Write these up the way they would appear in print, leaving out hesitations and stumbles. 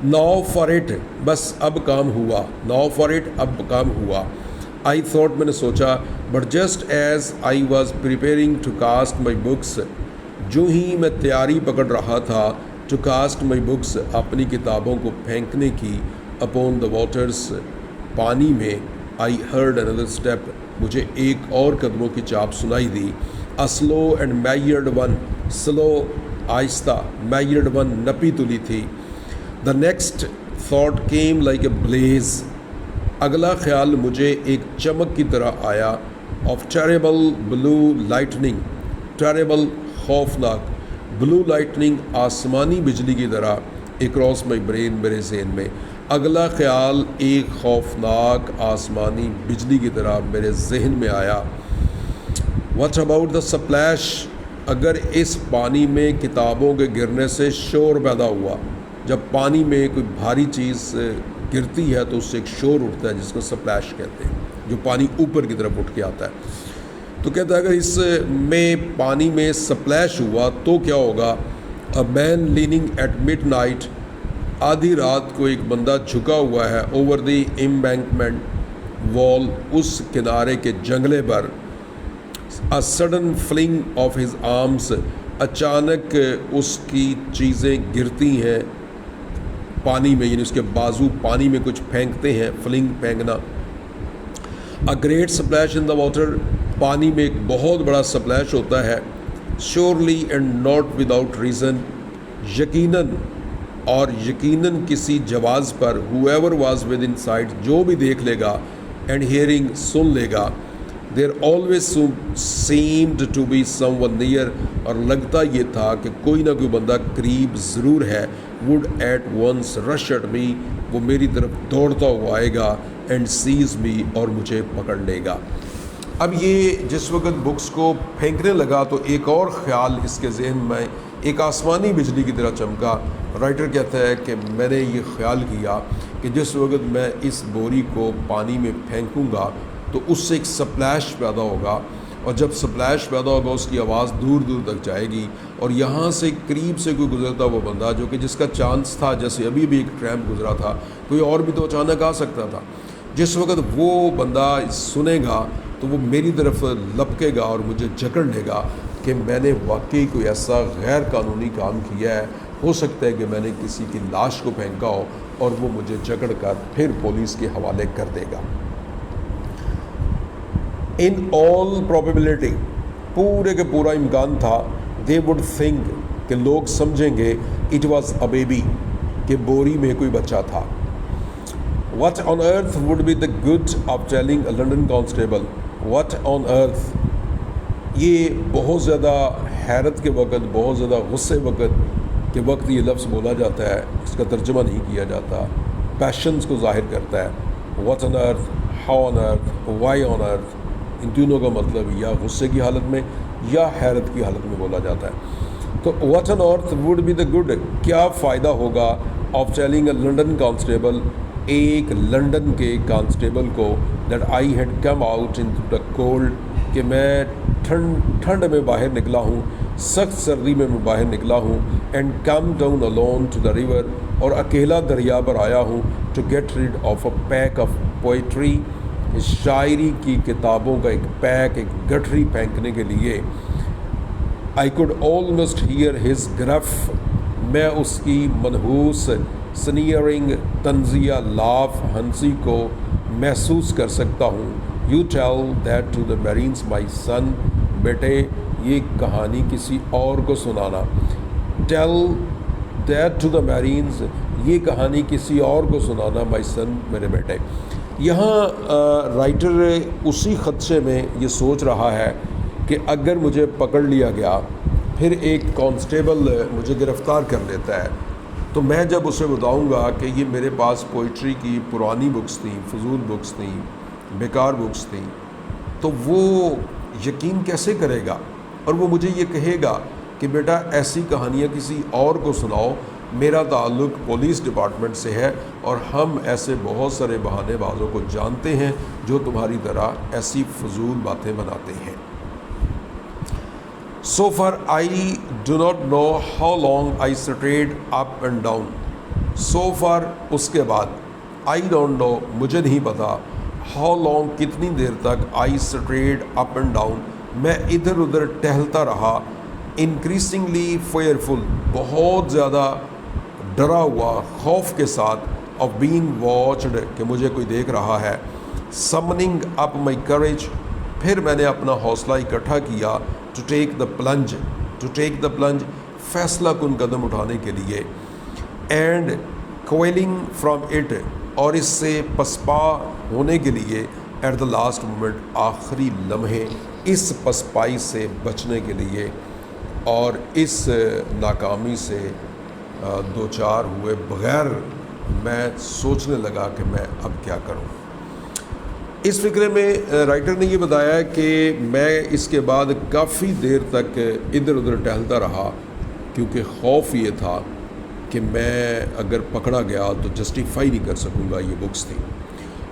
Now for it, بس اب کام ہوا، ناؤ فار اٹ، اب کام ہوا. آئی تھاٹ، میں نے سوچا، but just as I was preparing to cast my books, جو ہی میں تیاری پکڑ رہا تھا ٹو کاسٹ مائی بکس، اپنی کتابوں کو پھینکنے کی، اپون دا واٹرس، پانی میں. آئی ہرڈ another اسٹیپ، مجھے ایک اور قدموں کی چاپ سنائی دی. a slow and measured one، سلو، آہستہ، measured one، نپی تلی تھی. the next thought came like a blaze، اگلا خیال مجھے ایک چمک کی طرح آیا. of terrible blue lightning، terrible، خوفناک، blue lightning، آسمانی بجلی کی طرح. across my brain، میرے ذہن میں. اگلا خیال ایک خوفناک آسمانی بجلی کی طرح میرے ذہن میں آیا. what about the splash، اگر اس پانی میں کتابوں کے گرنے سے شور پیدا ہوا. جب پانی میں کوئی بھاری چیز گرتی ہے تو اس سے ایک شور اٹھتا ہے جس کو سپلیش کہتے ہیں، جو پانی اوپر کی طرف اٹھ کے آتا ہے. تو کہتا ہے اگر اس میں پانی میں سپلیش ہوا تو کیا ہوگا. a man leaning at midnight، آدھی رات کو ایک بندہ جھکا ہوا ہے. اوور دی embankment wall، اس کنارے کے جنگلے پر. a sudden fling of his arms، اچانک اس کی چیزیں گرتی ہیں پانی میں، یعنی اس کے بازو پانی میں کچھ پھینکتے ہیں. فلنگ، پھینکنا. a great splash in the water، پانی میں ایک بہت بڑا سپلیش ہوتا ہے. surely and not without reason، یقیناً اور یقیناً کسی جواز پر. whoever was within sight، جو بھی دیکھ لے گا. and hearing، سن لے گا. there always seemed to be someone near، اور لگتا یہ تھا کہ کوئی نہ کوئی بندہ قریب ضرور ہے. would at once rush at me، وہ میری طرف دوڑتا ہوا آئے گا. and seize me، اور مجھے پکڑ لے گا. اب یہ جس وقت بکس کو پھینکنے لگا تو ایک اور خیال اس کے ذہن میں ایک آسمانی بجلی کی طرح چمکا. رائٹر کہتا ہے کہ میں نے یہ خیال کیا کہ جس وقت میں اس بوری کو پانی میں پھینکوں گا تو اس سے ایک سپلیش پیدا ہوگا، اور جب سپلیش پیدا ہوگا اس کی آواز دور دور تک جائے گی، اور یہاں سے قریب سے کوئی گزرتا وہ بندہ جو کہ جس کا چانس تھا، جیسے ابھی بھی ایک ٹریم گزرا تھا، کوئی اور بھی تو اچانک آ سکتا تھا. جس وقت وہ بندہ سنے گا تو وہ میری طرف لپکے گا اور مجھے جکڑ لے گا کہ میں نے واقعی کوئی ایسا غیر قانونی کام کیا ہے. ہو سکتا ہے کہ میں نے کسی کی لاش کو پھینکا ہو اور وہ مجھے جکڑ کر پھر پولیس کے حوالے کر دے گا. ان آل پروبیبلٹی، پورے کے پورا امکان تھا. دے وڈ تھنک، کہ لوگ سمجھیں گے. اٹ واز اے بیبی، کہ بوری میں کوئی بچہ تھا. What on earth would be the good of telling a London constable؟ What on earth، یہ بہت زیادہ حیرت کے وقت، بہت زیادہ غصے وقت کے وقت یہ لفظ بولا جاتا ہے. اس کا ترجمہ نہیں کیا جاتا. پیشنس کو ظاہر کرتا ہے. What on earth، how on earth، why on earth، ان تینوں کا مطلب یا غصے کی حالت میں یا حیرت کی حالت میں بولا جاتا ہے. تو what on earth would be the good، کیا فائدہ ہوگا of telling a London constable، ایک لنڈن کے کانسٹیبل کو، that I had come out into the cold، کہ میں ٹھنڈ میں باہر نکلا ہوں، سخت سردی میں باہر نکلا ہوں. and come down alone to the river، اور اکیلا دریا پر آیا ہوں. to get rid of a pack of poetry، شاعری کی کتابوں کا ایک پیک، ایک گٹھری پھینکنے کے لیے. I could almost hear his gruff، میں اس کی منحوس sneering، طنزیہ، لاف، ہنسی کو محسوس کر سکتا ہوں. you tell that to the marines my son، بیٹے یہ کہانی کسی اور کو سنانا. tell that to the marines، یہ کہانی کسی اور کو سنانا. my son، میرے بیٹے. یہاں رائٹر اسی خدشے میں یہ سوچ رہا ہے کہ اگر مجھے پکڑ لیا گیا، پھر ایک کانسٹیبل مجھے گرفتار کر لیتا ہے، تو میں جب اسے بتاؤں گا کہ یہ میرے پاس پوئٹری کی پرانی بکس تھیں، فضول بکس تھیں، بیکار بکس تھیں، تو وہ یقین کیسے کرے گا؟ اور وہ مجھے یہ کہے گا کہ بیٹا ایسی کہانیاں کسی اور کو سناؤ، میرا تعلق پولیس ڈپارٹمنٹ سے ہے اور ہم ایسے بہت سارے بہانے بازوں کو جانتے ہیں جو تمہاری طرح ایسی فضول باتیں بناتے ہیں. So far I do not know how long I strayed up and down. So far اس کے بعد آئی ڈونٹ نو مجھے نہیں پتا ہاؤ لانگ کتنی دیر تک آئی اسٹریڈ اپ اینڈ ڈاؤن میں ادھر ادھر ٹہلتا رہا انکریزنگلی فیئرفل بہت زیادہ ڈرا ہوا خوف کے ساتھ آف بینگ واچڈ کہ مجھے کوئی دیکھ رہا ہے سمننگ اپ مائی کریج پھر میں نے اپنا حوصلہ اکٹھا کیا ٹو ٹیک دا پلنج فیصلہ کن قدم اٹھانے کے لیے اینڈ کوئلنگ فرام اٹ اور اس سے پسپا ہونے کے لیے ایٹ دا لاسٹ مومنٹ آخری لمحے اس پسپائی سے بچنے کے لیے اور اس ناکامی سے دو چار ہوئے بغیر میں سوچنے لگا کہ میں اب کیا کروں. اس فکرے میں رائٹر نے یہ بتایا ہے کہ میں اس کے بعد کافی دیر تک ادھر ادھر ٹہلتا رہا کیونکہ خوف یہ تھا کہ میں اگر پکڑا گیا تو جسٹیفائی نہیں کر سکوں گا یہ بکس تھی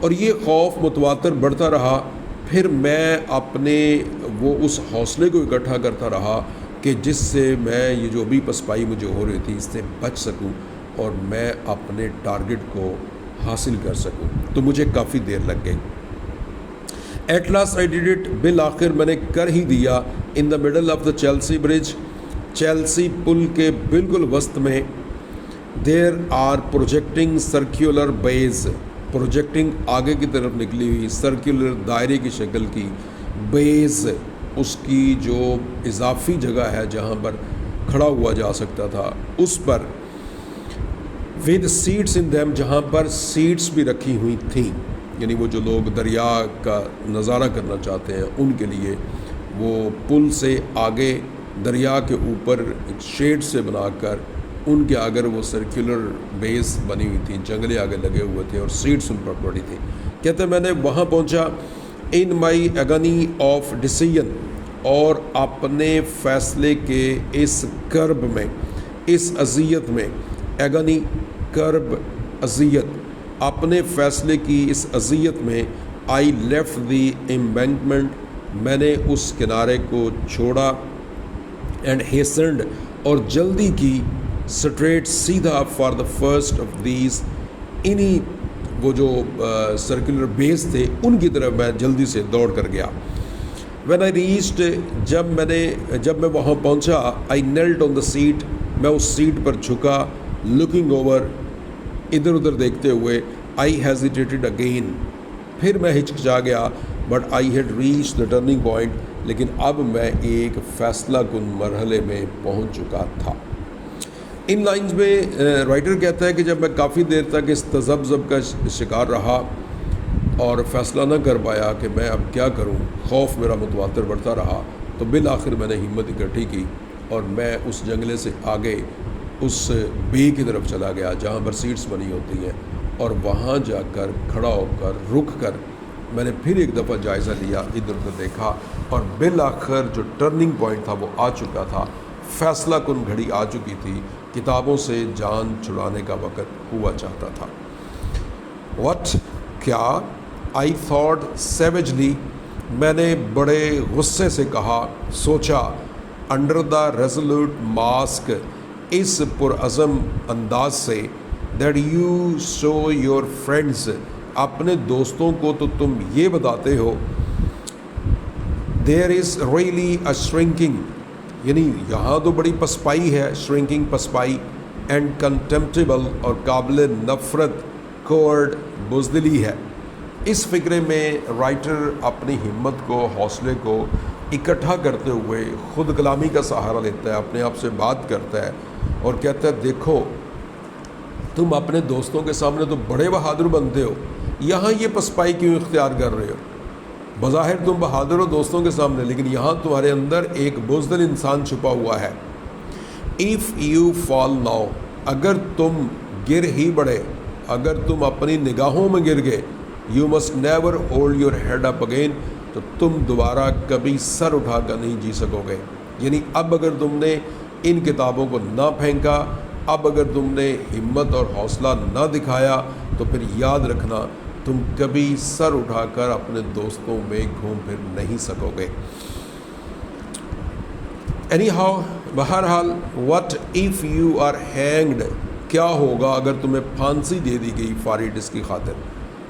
اور یہ خوف متواتر بڑھتا رہا. پھر میں اپنے وہ اس حوصلے کو اکٹھا کرتا رہا کہ جس سے میں یہ جو بھی پسپائی مجھے ہو رہی تھی اس سے بچ سکوں اور میں اپنے ٹارگٹ کو حاصل کر سکوں. تو مجھے کافی دیر لگ گئی. At last I did it بالآخر میں نے کر ہی دیا. In the middle of the Chelsea bridge Chelsea پل کے بالکل وسط میں there are projecting circular bays projecting آگے کی طرف نکلی ہوئی سرکولر دائرے کی شکل کی بیز اس کی جو اضافی جگہ ہے جہاں پر کھڑا ہوا جا سکتا تھا اس پر ود سیٹس ان دیم جہاں پر سیٹس بھی رکھی ہوئی تھیں یعنی وہ جو لوگ دریا کا نظارہ کرنا چاہتے ہیں ان کے لیے وہ پل سے آگے دریا کے اوپر شیڈ سے بنا کر ان کے اگر وہ سرکولر بیس بنی ہوئی تھی جنگلے آگے لگے ہوئے تھے اور سیٹس ان پر پڑی تھی. کہتے ہیں میں نے وہاں پہنچا ان مائی ایگنی آف ڈیسیژن اور اپنے فیصلے کے اس کرب میں اس اذیت میں ایگنی کرب اذیت اپنے فیصلے کی اس اذیت میں آئی لیفٹ دی ایمبینکمنٹ میں نے اس کنارے کو چھوڑا اینڈ ہیسنڈ اور جلدی کی اسٹریٹ سیدھا for the first of these انہی وہ جو سرکولر بیس تھے ان کی طرف میں جلدی سے دوڑ کر گیا. وین آئی ریچڈ جب میں وہاں پہنچا آئی نیلٹ آن دا سیٹ میں اس سیٹ پر جھکا لکنگ اوور ادھر ادھر دیکھتے ہوئے آئی ہیزیٹیٹڈ اگین پھر میں ہچکچا گیا but I had reach the turning point لیکن اب میں ایک فیصلہ کن مرحلے میں پہنچ چکا تھا. ان لائنز میں رائٹر کہتا ہے کہ جب میں کافی دیر تک اس تذبذب کا شکار رہا اور فیصلہ نہ کر پایا کہ میں اب کیا کروں خوف میرا متواتر بڑھتا رہا تو بالآخر میں نے ہمت اکٹھی کی اور میں اس جنگلے سے آگے اس بے کی طرف چلا گیا جہاں پر سیٹس بنی ہوتی ہیں اور وہاں جا کر کھڑا ہو کر رک کر میں نے پھر ایک دفعہ جائزہ لیا ادھر ادھر دیکھا اور بالآخر جو ٹرننگ پوائنٹ تھا وہ آ چکا تھا. فیصلہ کن گھڑی آ چکی تھی. کتابوں سے جان چھڑانے کا وقت ہوا چاہتا تھا. وٹ کیا آئی تھاٹ سیویجلی میں نے بڑے غصے سے کہا سوچا انڈر دا ریزولوٹ ماسک اس پرعزم انداز سے that you show your friends اپنے دوستوں کو تو تم یہ بتاتے ہو دیر از ریئلی اے شرنکنگ یعنی یہاں تو بڑی پسپائی ہے شرنکنگ پسپائی اینڈ کنٹمپٹیبل اور قابل نفرت کوورڈ بزدلی ہے. اس فکرے میں رائٹر اپنی ہمت کو حوصلے کو اکٹھا کرتے ہوئے خود کلامی کا سہارا لیتا ہے اپنے آپ سے بات کرتا ہے اور کہتا ہے دیکھو تم اپنے دوستوں کے سامنے تو بڑے بہادر بنتے ہو یہاں یہ پسپائی کیوں اختیار کر رہے ہو. بظاہر تم بہادر ہو دوستوں کے سامنے لیکن یہاں تمہارے اندر ایک بزدل انسان چھپا ہوا ہے. ایف یو فال ناؤ اگر تم گر ہی پڑے اگر تم اپنی نگاہوں میں گر گئے you must never hold your head up again تو تم دوبارہ کبھی سر اٹھا کر نہیں جی سکو گے. یعنی اب اگر تم نے ان کتابوں کو نہ پھینکا اب اگر تم نے ہمت اور حوصلہ نہ دکھایا تو پھر یاد رکھنا تم کبھی سر اٹھا کر اپنے دوستوں میں گھوم پھر نہیں سکو گے. اینی ہاؤ بہرحال what if you are hanged کیا ہوگا اگر تمہیں پھانسی دے دی گئی فار اس کی خاطر.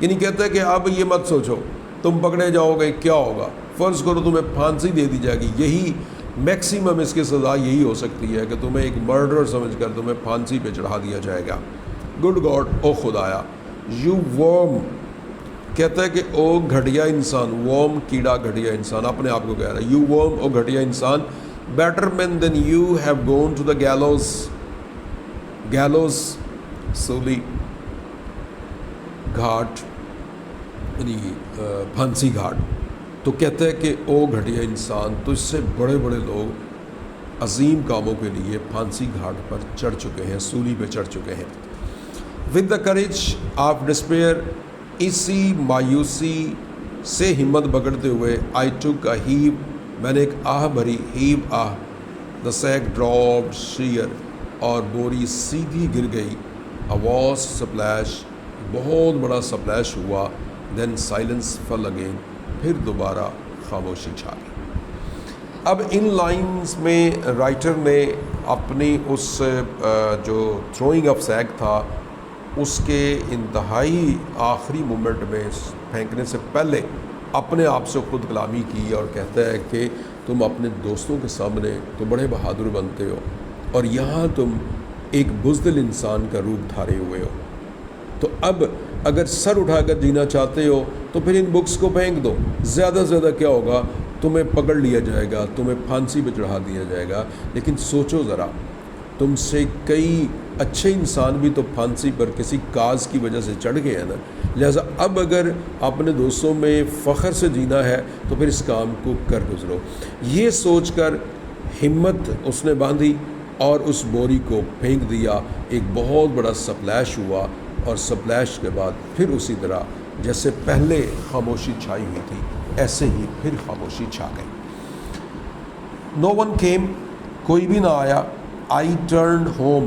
یعنی کہتا ہے کہ اب یہ مت سوچو تم پکڑے جاؤ گے کیا ہوگا. فرض کرو تمہیں پھانسی دے دی جائے گی, یہی میکسیمم اس کی سزا یہی ہو سکتی ہے کہ تمہیں ایک مرڈر سمجھ کر تمہیں پھانسی پہ چڑھا دیا جائے گا. گڈ گاڈ, او خدایا, یو ورم, کہتا ہے کہ او گھٹیا انسان, ورم کیڑا, گھٹیا انسان, اپنے آپ کو کہہ رہا ہے, یو ورم, او گھٹیا انسان, better man than you have gone to the gallows. Gallows سولی گھاٹ یعنی پھانسی گھاٹ. تو کہتا ہے کہ او گھٹیا انسان, تو اس سے بڑے بڑے لوگ عظیم کاموں کے لیے پھانسی گھاٹ پر چڑھ چکے ہیں, سولی پہ چڑھ چکے ہیں. With the courage of despair, اسی مایوسی سے ہمت پکڑتے ہوئے, آئی ٹک اے ہیو, میں نے ایک آہ بھری, heave ah, the sack dropped sheer, اور بوری سیدھی گر گئی, اواس سپلیش, بہت بڑا سپلیش ہوا, دین سائلنس فل اگین, پھر دوبارہ خاموشی چھا گئی. اب ان لائنز میں رائٹر نے اپنی اس جو تھروئنگ آف سیگ تھا اس کے انتہائی آخری مومنٹ میں پھینکنے سے پہلے اپنے آپ سے خود کلامی کی, اور کہتا ہے کہ تم اپنے دوستوں کے سامنے تو بڑے بہادر بنتے ہو, اور یہاں تم ایک بزدل انسان کا روپ دھارے ہوئے ہو. تو اب اگر سر اٹھا کر جینا چاہتے ہو تو پھر ان بکس کو پھینک دو. زیادہ سے زیادہ کیا ہوگا, تمہیں پکڑ لیا جائے گا, تمہیں پھانسی پہ چڑھا دیا جائے گا. لیکن سوچو ذرا, تم سے کئی اچھے انسان بھی تو پھانسی پر کسی کاز کی وجہ سے چڑھ گئے ہیں نا. لہٰذا اب اگر اپنے دوستوں میں فخر سے جینا ہے تو پھر اس کام کو کر گزرو. یہ سوچ کر ہمت اس نے باندھی اور اس بوری کو پھینک دیا. ایک بہت بڑا سپلیش ہوا, اور سپلیش کے بعد پھر اسی طرح جیسے پہلے خاموشی چھائی ہوئی تھی ایسے ہی پھر خاموشی چھا گئی. نو ون کیم, کوئی بھی نہ آیا. آئی ٹرنڈ ہوم,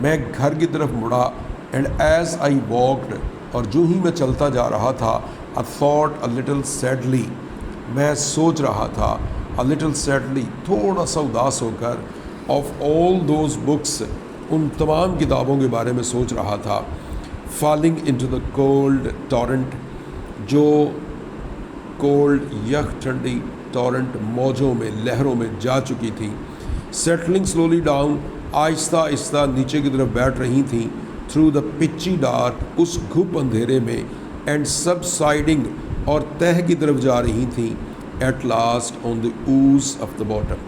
میں گھر کی طرف مڑا. اینڈ ایز آئی واکڈ, اور جو ہی میں چلتا جا رہا تھا, I thought a little sadly, میں سوچ رہا تھا, a little sadly, تھوڑا سا اداس ہو کر, of all those books, ان تمام کتابوں کے بارے میں سوچ رہا تھا. falling into the cold torrent, جو کولڈ یخ ٹھنڈی ٹورنٹ موجوں میں لہروں میں جا چکی تھی. settling slowly down, آہستہ آہستہ نیچے کی طرف بیٹھ رہی تھیں. through the pitchy dark, اس گھپ اندھیرے میں. and subsiding, اور تہہ کی طرف جا رہی تھیں. at last on the ooze of the bottom,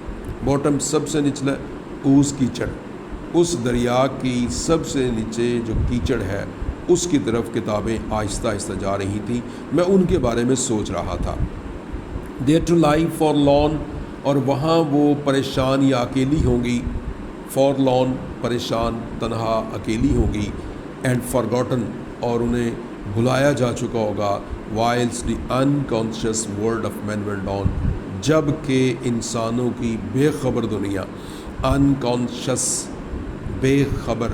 bottom سب سے نچلا, ooze کیچڑ, اس دریا کی سب سے نیچے جو کیچڑ ہے اس کی طرف کتابیں آہستہ آہستہ جا رہی تھیں. میں ان کے بارے میں سوچ رہا تھا. there to lie forlorn, اور وہاں وہ پریشان یا اکیلی ہوں گی. forlorn پریشان, تنہا, اکیلی ہوں گی. and forgotten, اور انہیں بھلایا جا چکا ہوگا. whilst the unconscious world of men went on, جب کہ انسانوں کی بے خبر دنیا, unconscious بے خبر,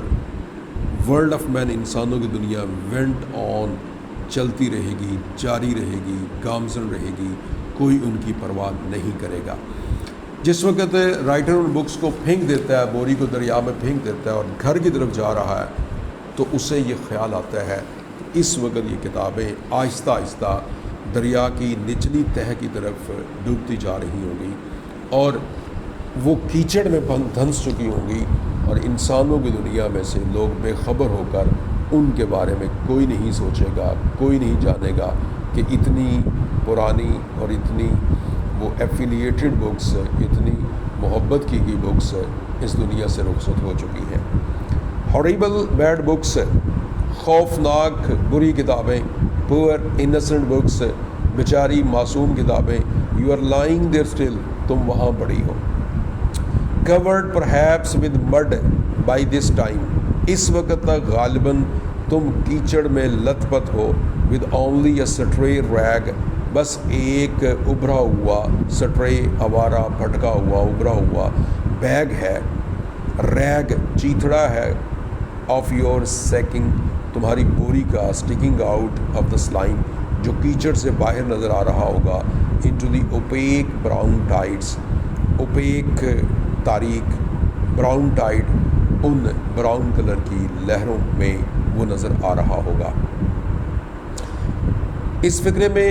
ورلڈ آف مین انسانوں کی دنیا, went on چلتی رہے گی, جاری رہے گی, گامزن رہے گی, کوئی ان کی پرواہ نہیں کرے گا. جس وقت رائٹر ان بکس کو پھینک دیتا ہے, بوری کو دریا میں پھینک دیتا ہے اور گھر کی طرف جا رہا ہے, تو اسے یہ خیال آتا ہے کہ اس وقت یہ کتابیں آہستہ آہستہ دریا کی نچلی تہہ کی طرف ڈوبتی جا رہی ہوں گی, اور وہ کیچڑ میں دھنس چکی ہوں گی, اور انسانوں کی دنیا میں سے لوگ بے خبر ہو کر ان کے بارے میں کوئی نہیں سوچے گا, کوئی نہیں جانے گا کہ اتنی پرانی اور اتنی وہ ایفیلیٹڈ بکس, اتنی محبت کی گئی بکس اس دنیا سے رخصت ہو چکی ہیں. ہاریبل بیڈ بکس, خوفناک بری کتابیں. پور انسنٹ بکس, بیچاری معصوم کتابیں. You are lying there still, تم وہاں پڑی ہو. covered perhaps with mud by this time, اس وقت تک غالباً تم کیچڑ میں لت پت ہو. with only a stray rag, بس ایک ابھرا ہوا, stray آوارہ, بھٹکا ہوا, ابھرا ہوا بیگ ہے. rag چیتھڑا ہے. of your sacking, تمہاری بوری کا. sticking out of the slime, جو کیچڑ سے باہر نظر آ رہا ہوگا. into the opaque brown tides, opaque تاریک, براؤن ٹائڈ ان براؤن کلر کی لہروں میں وہ نظر آ رہا ہوگا۔ اس فقرے میں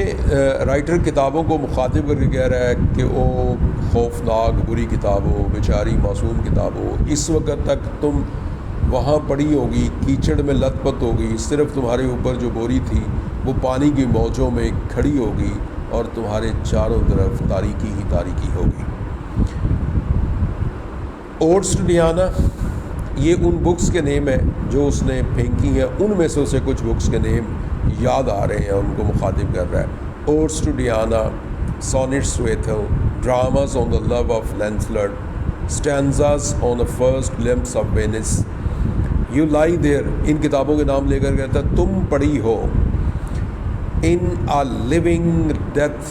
رائٹر کتابوں کو مخاطب کر کے کہہ رہا ہے کہ او خوفناک بری کتاب ہو، بیچاری معصوم کتاب ہو، اس وقت تک تم وہاں پڑی ہوگی، کیچڑ میں لت پت ہوگی، صرف تمہارے اوپر جو بوری تھی وہ پانی کی موجوں میں کھڑی ہوگی اور تمہارے چاروں طرف تاریکی ہی تاریکی ہوگی۔ اوڈس ٹو ڈیانا، یہ ان بکس کے نیم ہیں جو اس نے پھینکی ہیں، ان میں سے اسے کچھ بکس کے نیم یاد آ رہے ہیں، ان کو مخاطب کر رہا ہے۔ Odes to Diana, sonnets to Ethel, dramas on the love of Lancelot, stanzas on the first glimpse of Venus, you lie there, ان کتابوں کے نام لے کر کہتا ہے تم پڑی ہو، ان آ لیونگ ڈیتھ،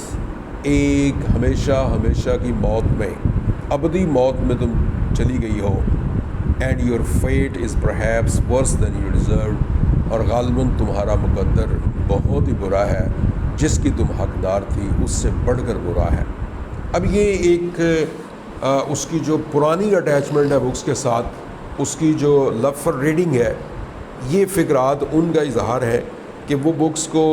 ایک ہمیشہ ہمیشہ کی موت میں، ابدی موت میں تم چلی گئی ہو، and your fate is perhaps worse than you deserve, اور غالباً تمہارا مقدر بہت ہی برا ہے، جس کی تم حقدار تھی اس سے بڑھ کر برا ہے۔ اب یہ ایک اس کی جو پرانی اٹیچمنٹ ہے بکس کے ساتھ، اس کی جو لو فار ریڈنگ ہے، یہ فقرات ان کا اظہار ہے کہ وہ بکس کو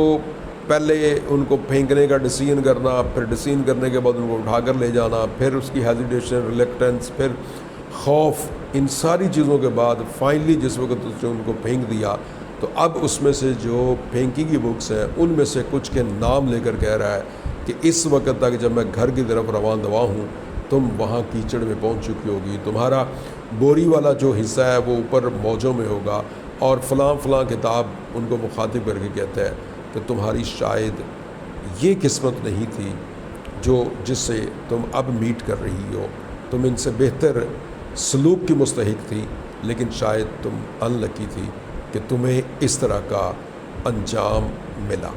پہلے ان کو پھینکنے کا ڈسیزن کرنا، پھر ڈسیزن کرنے کے بعد ان کو اٹھا کر لے جانا، پھر اس کی ہیزیٹیشن، ریلیکٹنس، پھر خوف، ان ساری چیزوں کے بعد فائنلی جس وقت اس نے ان کو پھینک دیا، تو اب اس میں سے جو پھینکی کی بکس ہیں ان میں سے کچھ کے نام لے کر کہہ رہا ہے کہ اس وقت تک جب میں گھر کی طرف رواں دوا ہوں تم وہاں کیچڑ میں پہنچ چکی ہوگی، تمہارا بوری والا جو حصہ ہے وہ اوپر موجوں میں ہوگا، اور فلاں فلاں کتاب ان کو مخاطب کر کے کہتا ہے کہ تمہاری شاید یہ قسمت نہیں تھی جو جس سے تم اب میٹ کر رہی ہو، تم ان سے بہتر سلوک کی مستحق تھی، لیکن شاید تم ان لکی تھی کہ تمہیں اس طرح کا انجام ملا۔